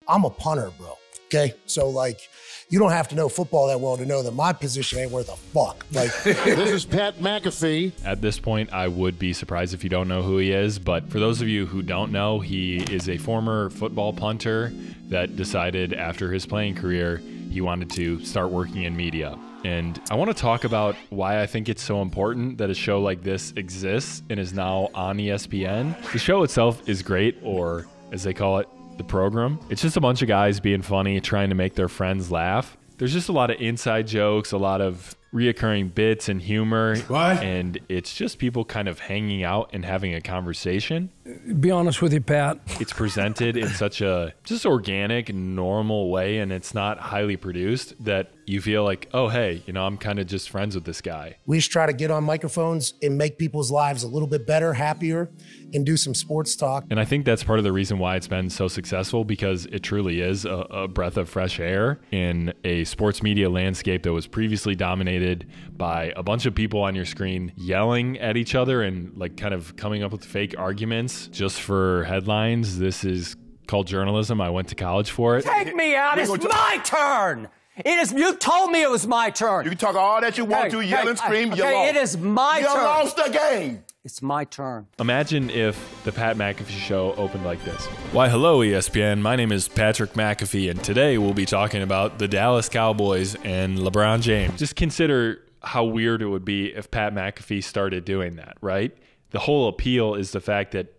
I'm a punter, bro. Okay, so like, you don't have to know football that well to know that my position ain't worth a fuck. Like, this is Pat McAfee. At this point, I would be surprised if you don't know who he is, but for those of you who don't know, he is a former football punter that decided after his playing career, he wanted to start working in media. And I want to talk about why I think it's so important that a show like this exists and is now on ESPN. The show itself is great, or as they call it, the program. It's just a bunch of guys being funny, trying to make their friends laugh. There's just a lot of inside jokes, a lot of reoccurring bits and humor. What? And it's just people kind of hanging out and having a conversation. Be honest with you, Pat. It's presented in such a just organic, normal way, and it's not highly produced that you feel like, oh, hey, you know, I'm kind of just friends with this guy. we just try to get on microphones and make people's lives a little bit better, happier, and do some sports talk. And I think that's part of the reason why it's been so successful, because it truly is a breath of fresh air in a sports media landscape that was previously dominated by a bunch of people on your screen yelling at each other and like kind of coming up with fake arguments just for headlines. This is called journalism. I went to college for it. Take me out. It's my turn. It is. You told me it was my turn. You can talk all that you want to, yell and scream, you lost. It is my turn. You lost the game. It's my turn. Imagine if the Pat McAfee show opened like this. Why, hello, ESPN. My name is Patrick McAfee, and today we'll be talking about the Dallas Cowboys and LeBron James. Just consider how weird it would be if Pat McAfee started doing that, right? The whole appeal is the fact that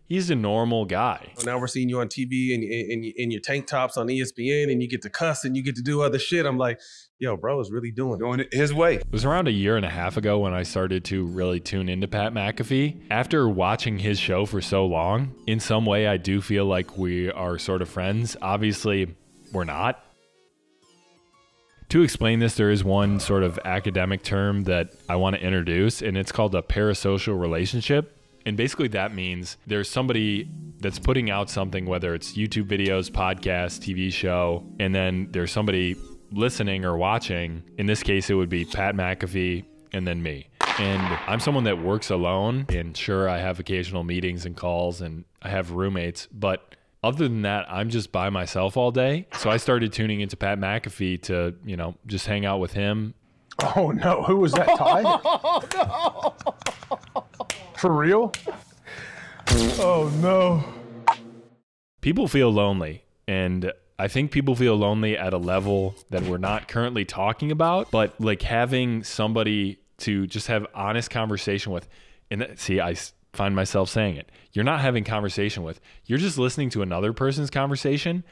he's a normal guy. Now we're seeing you on TV and in your tank tops on ESPN, and you get to cuss and you get to do other shit. I'm like, yo, bro is really doing it his way. It was around a year and a half ago when I started to really tune into Pat McAfee. After watching his show for so long, in some way I do feel like we are sort of friends. Obviously, we're not. To explain this, there is one sort of academic term that I want to introduce, and it's called a parasocial relationship. And basically that means there's somebody that's putting out something, whether it's YouTube videos, podcast, TV show, and then there's somebody listening or watching. In this case, it would be Pat McAfee and then me. And I'm someone that works alone, and sure, I have occasional meetings and calls and I have roommates, but other than that, I'm just by myself all day. So I started tuning into Pat McAfee to, you know, just hang out with him. Oh no, who was that, Ty? Oh no. For real? Oh no. People feel lonely, and I think people feel lonely at a level that we're not currently talking about, but like having somebody to just have honest conversation with. And see, I find myself saying it. You're not having conversation with, you're just listening to another person's conversation,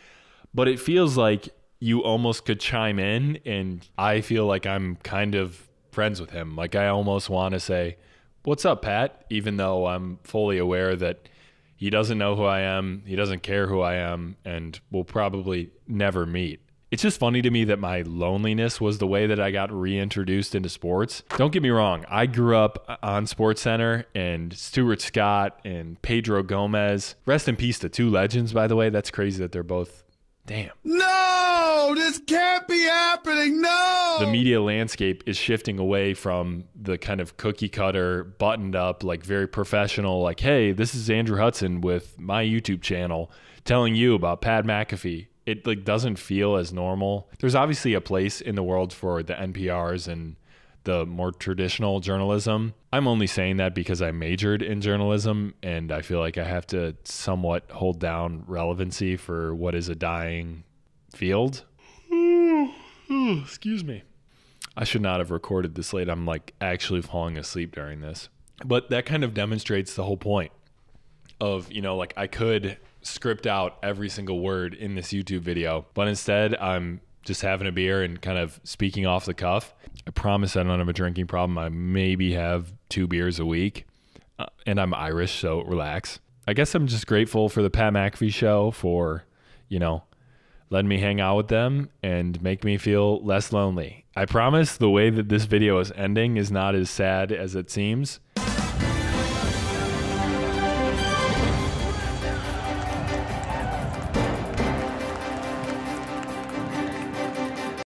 but it feels like you almost could chime in, and I feel like I'm kind of friends with him. Like I almost want to say, what's up, Pat? Even though I'm fully aware that he doesn't know who I am, he doesn't care who I am, and we'll probably never meet. It's just funny to me that my loneliness was the way that I got reintroduced into sports. Don't get me wrong. I grew up on SportsCenter and Stuart Scott and Pedro Gomez. Rest in peace to two legends, by the way. That's crazy that they're both, damn. No, this can't be happening. No. The media landscape is shifting away from the kind of cookie cutter, buttoned up, like very professional, like, hey, this is Andrew Hudson with my YouTube channel telling you about Pat McAfee. It like doesn't feel as normal. There's obviously a place in the world for the NPRs and the more traditional journalism. I'm only saying that because I majored in journalism, and I feel like I have to somewhat hold down relevancy for what is a dying field. Excuse me. I should not have recorded this late. I'm like actually falling asleep during this. But that kind of demonstrates the whole point of, you know, like I could script out every single word in this YouTube video, but instead I'm just having a beer and kind of speaking off the cuff. I promise I don't have a drinking problem. I maybe have 2 beers a week, and I'm Irish, so relax. I guess I'm just grateful for the Pat McAfee show for, you know, letting me hang out with them and make me feel less lonely. I promise the way that this video is ending is not as sad as it seems.